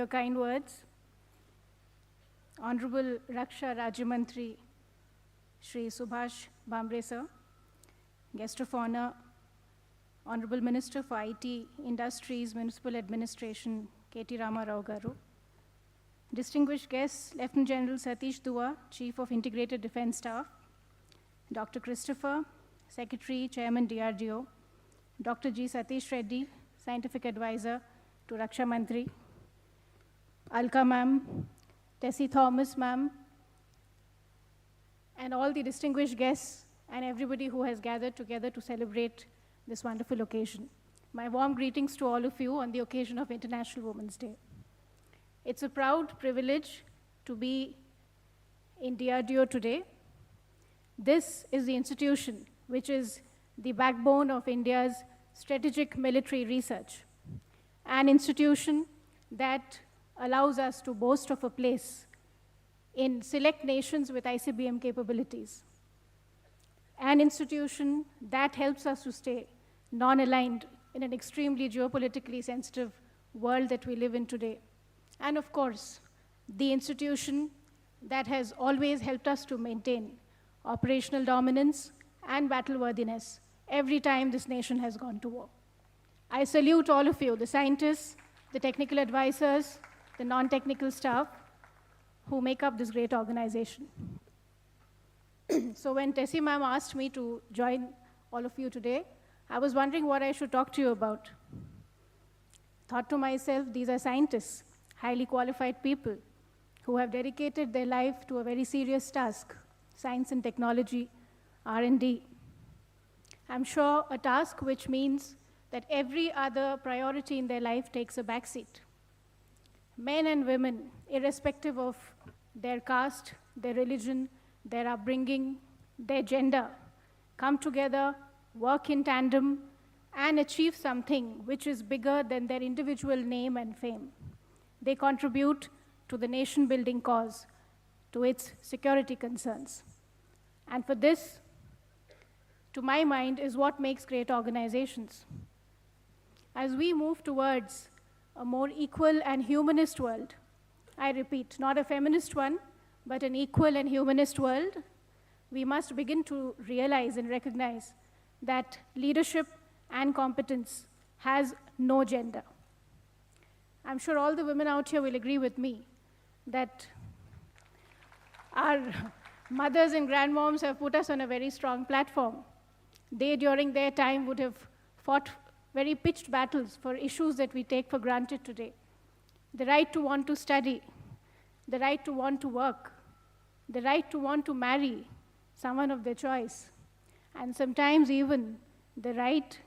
your kind words. Honorable Raksha Rajyamantri, Shri Subhash Bhambre sir, Guest of Honor, Honorable Minister for IT, Industries, Municipal Administration, K.T. Rama Rao Garu, distinguished guests, Lieutenant General Satish Dua, Chief of Integrated Defense Staff, Dr. Christopher, Secretary, Chairman DRDO, Dr. G. Satish Reddy, Scientific Advisor to Raksha Mantri, Alka ma'am, Tessie Thomas ma'am, and all the distinguished guests and everybody who has gathered together to celebrate this wonderful occasion. My warm greetings to all of you on the occasion of International Women's Day. It's a proud privilege to be in DRDO today. This is the institution which is the backbone of India's strategic military research, an institution that allows us to boast of a place in select nations with ICBM capabilities, an institution that helps us to stay non-aligned in an extremely geopolitically sensitive world that we live in today. And of course, the institution that has always helped us to maintain operational dominance and battleworthiness every time this nation has gone to war. I salute all of you, the scientists, the technical advisors, the non-technical staff who make up this great organization. So when Tessie ma'am asked me to join all of you today, I was wondering what I should talk to you about. Thought to myself, these are scientists, highly qualified people who have dedicated their life to a very serious task, science and technology, R&D. I'm sure a task which means that every other priority in their life takes a backseat. Men and women, irrespective of their caste, their religion, their upbringing, their gender, come together, work in tandem, and achieve something which is bigger than their individual name and fame. They contribute to the nation-building cause, to its security concerns. And for this, to my mind, is what makes great organizations. As we move towards a more equal and humanist world, I repeat, not a feminist one, but an equal and humanist world, we must begin to realize and recognize that leadership and competence has no gender. I'm sure all the women out here will agree with me that our mothers and grandmoms have put us on a very strong platform. They, during their time, would have fought very pitched battles for issues that we take for granted today. The right to want to study, the right to want to work, the right to want to marry someone of their choice, and sometimes even the right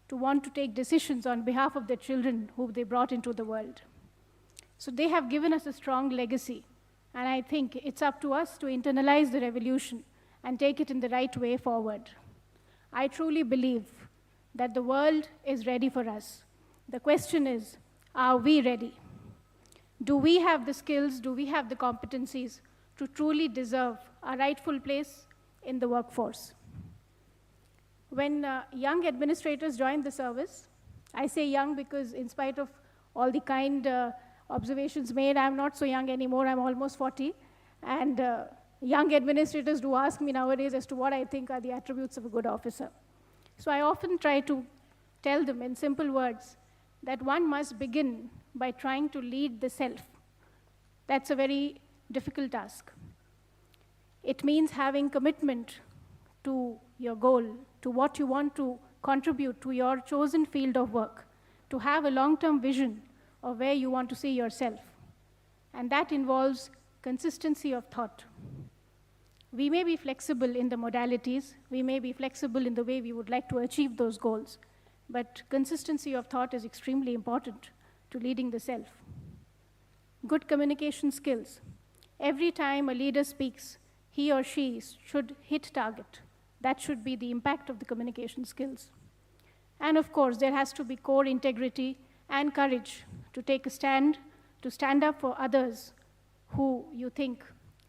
to want to take decisions on behalf of their children who they brought into the world. So they have given us a strong legacy, and I think it's up to us to internalize the revolution and take it in the right way forward. I truly believe that the world is ready for us. The question is, are we ready? Do we have the skills, do we have the competencies to truly deserve a rightful place in the workforce? When young administrators join the service, I say young because in spite of all the kind observations made, I'm not so young anymore, I'm almost 40. And young administrators do ask me nowadays as to what I think are the attributes of a good officer. So I often try to tell them in simple words that one must begin by trying to lead the self. That's a very difficult task. It means having commitment to your goal, to what you want to contribute to your chosen field of work, to have a long-term vision of where you want to see yourself. And that involves consistency of thought. We may be flexible in the modalities, we may be flexible in the way we would like to achieve those goals, but consistency of thought is extremely important to leading the self. Good communication skills. Every time a leader speaks, he or she should hit target. That should be the impact of the communication skills. And of course, there has to be core integrity and courage to take a stand, to stand up for others who you think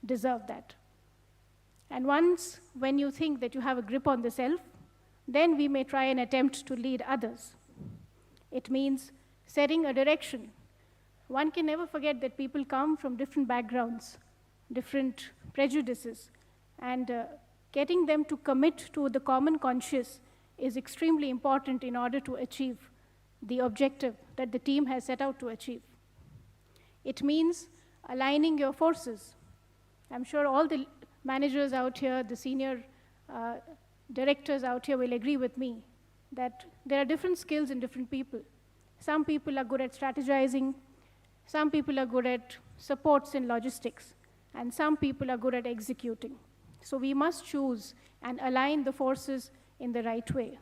deserve that. And once, when you think that you have a grip on the self, then we may try and attempt to lead others. It means setting a direction, one can never forget that people come from different backgrounds, different prejudices, and getting them to commit to the common conscious is extremely important in order to achieve the objective that the team has set out to achieve. It means aligning your forces. I'm sure all the managers out here, the senior directors out here will agree with me that there are different skills in different people. Some people are good at strategizing, some people are good at supports in logistics, and some people are good at executing. So we must choose and align the forces in the right way.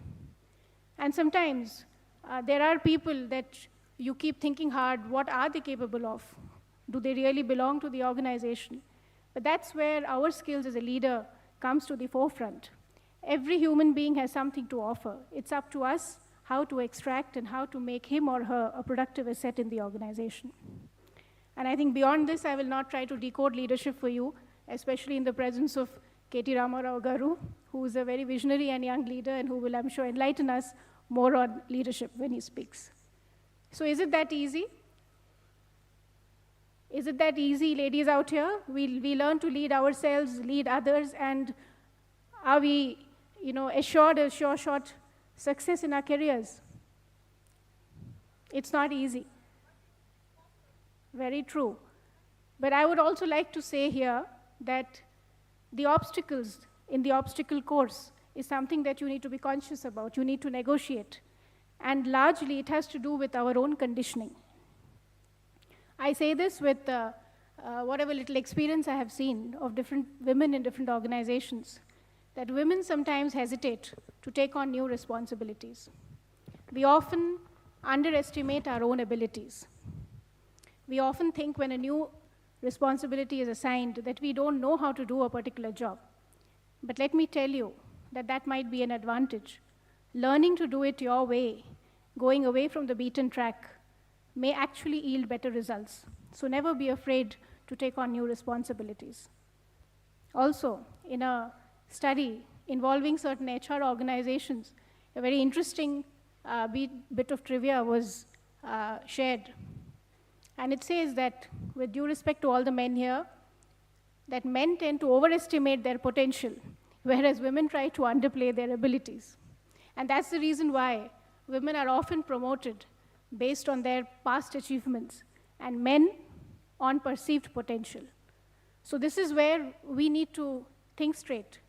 And sometimes there are people that you keep thinking hard, what are they capable of? Do they really belong to the organization? But that's where our skills as a leader comes to the forefront. Every human being has something to offer. It's up to us how to extract and how to make him or her a productive asset in the organization. And I think beyond this, I will not try to decode leadership for you, especially in the presence of K.T. Ramarao Garu, who is a very visionary and young leader and who will, I'm sure, enlighten us more on leadership when he speaks. So is it that easy? Is it that easy, ladies out here? We learn to lead ourselves, lead others, and are we assured a sure shot success in our careers? It's not easy. Very true. But I would also like to say here that the obstacles in the obstacle course is something that you need to be conscious about. You need to negotiate. And largely, it has to do with our own conditioning. I say this with whatever little experience I have seen of different women in different organizations, that women sometimes hesitate to take on new responsibilities. We often underestimate our own abilities. We often think when a new responsibility is assigned that we don't know how to do a particular job. But let me tell you that that might be an advantage. Learning to do it your way, going away from the beaten track, may actually yield better results. So never be afraid to take on new responsibilities. Also, in a study involving certain HR organizations, a very interesting bit of trivia was shared. And it says that, with due respect to all the men here, that men tend to overestimate their potential, whereas women try to underplay their abilities. And that's the reason why women are often promoted based on their past achievements, and men on perceived potential. So this is where we need to think straight.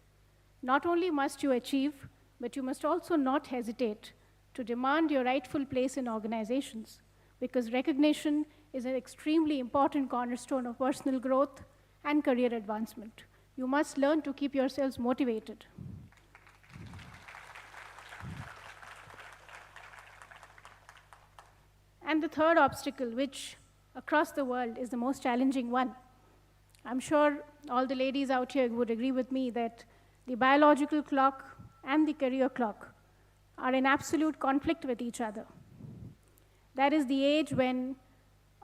Not only must you achieve, but you must also not hesitate to demand your rightful place in organizations, because recognition is an extremely important cornerstone of personal growth and career advancement. You must learn to keep yourselves motivated. And the third obstacle, which across the world is the most challenging one. I'm sure all the ladies out here would agree with me that the biological clock and the career clock are in absolute conflict with each other. That is the age when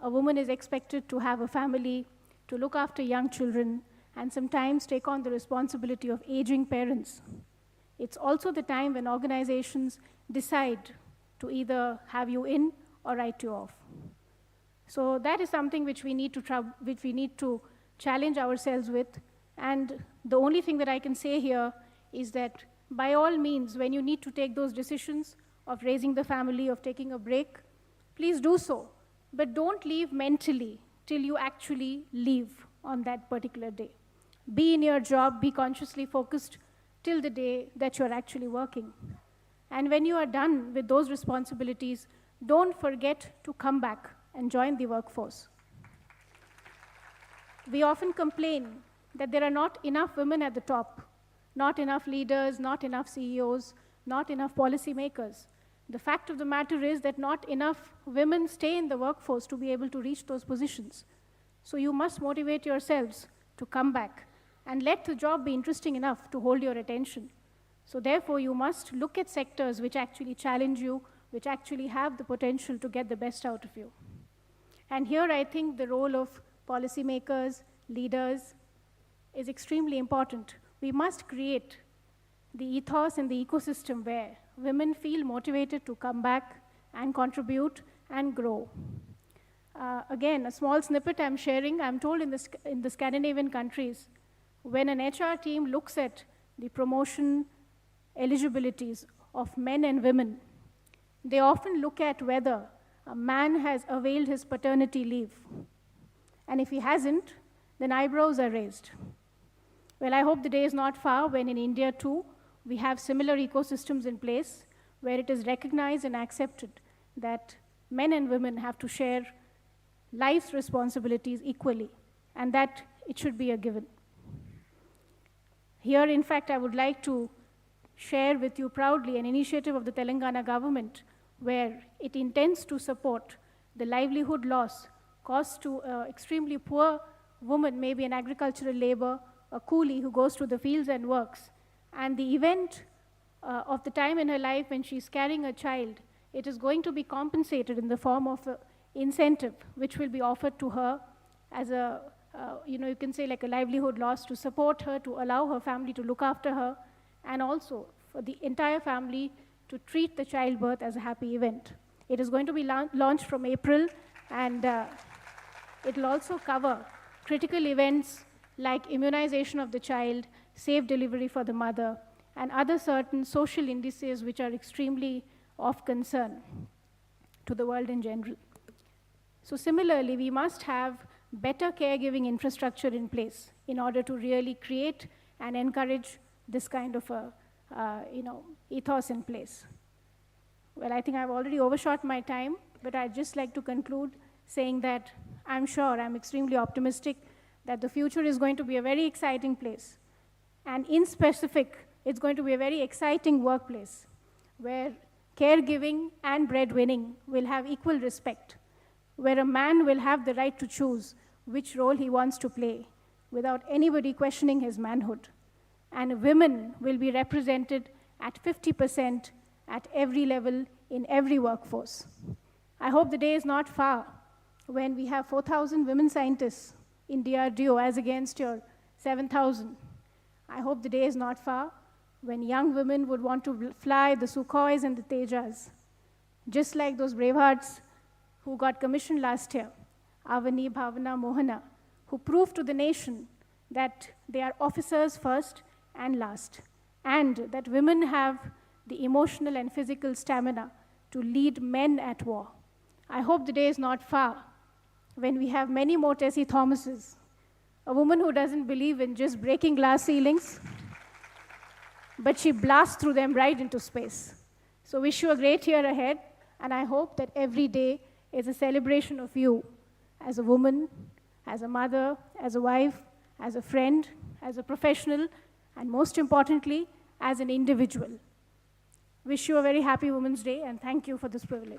a woman is expected to have a family, to look after young children, and sometimes take on the responsibility of aging parents. It's also the time when organizations decide to either have you in or write you off. So that is something which we need to challenge ourselves with. And the only thing that I can say here is that by all means, when you need to take those decisions of raising the family, of taking a break, please do so. But don't leave mentally till you actually leave on that particular day. Be in your job, be consciously focused till the day that you're actually working. And when you are done with those responsibilities, don't forget to come back and join the workforce. We often complain that there are not enough women at the top, not enough leaders, not enough CEOs, not enough policymakers. The fact of the matter is that not enough women stay in the workforce to be able to reach those positions. So you must motivate yourselves to come back and let the job be interesting enough to hold your attention. So therefore, you must look at sectors which actually challenge you, which actually have the potential to get the best out of you. And here I think the role of policymakers, leaders, is extremely important. We must create the ethos and the ecosystem where women feel motivated to come back and contribute and grow. Again, a small snippet I'm sharing. I'm told in the Scandinavian countries, when an HR team looks at the promotion eligibilities of men and women, they often look at whether a man has availed his paternity leave. And if he hasn't, then eyebrows are raised. Well, I hope the day is not far when in India too, we have similar ecosystems in place where it is recognized and accepted that men and women have to share life's responsibilities equally, and that it should be a given. Here, in fact, I would like to share with you proudly an initiative of the Telangana government where it intends to support the livelihood loss caused to an extremely poor woman, maybe an agricultural labor, a coolie who goes to the fields and works. And the event of the time in her life when she's carrying a child, it is going to be compensated in the form of an incentive, which will be offered to her as a, you can say like a livelihood loss to support her, to allow her family to look after her, and also for the entire family to treat the childbirth as a happy event. It is going to be launched from April, and it will also cover critical events like immunization of the child, safe delivery for the mother, and other certain social indices which are extremely of concern to the world in general. So similarly, we must have better caregiving infrastructure in place in order to really create and encourage this kind of a ethos in place. Well, I think I've already overshot my time, but I'd just like to conclude saying that I'm sure, I'm extremely optimistic that the future is going to be a very exciting place. And in specific, it's going to be a very exciting workplace where caregiving and breadwinning will have equal respect, where a man will have the right to choose which role he wants to play without anybody questioning his manhood. And women will be represented at 50% at every level in every workforce. I hope the day is not far when we have 4,000 women scientists in DRDO as against your 7,000. I hope the day is not far when young women would want to fly the Sukhois and the Tejas, just like those bravehearts who got commissioned last year, Avani, Bhavana, Mohana, who proved to the nation that they are officers first and last, and that women have the emotional and physical stamina to lead men at war. I hope the day is not far when we have many more Tessie Thomases, a woman who doesn't believe in just breaking glass ceilings, but she blasts through them right into space. So wish you a great year ahead, and I hope that every day is a celebration of you as a woman, as a mother, as a wife, as a friend, as a professional, and most importantly, as an individual. Wish you a very happy Women's Day, and thank you for this privilege.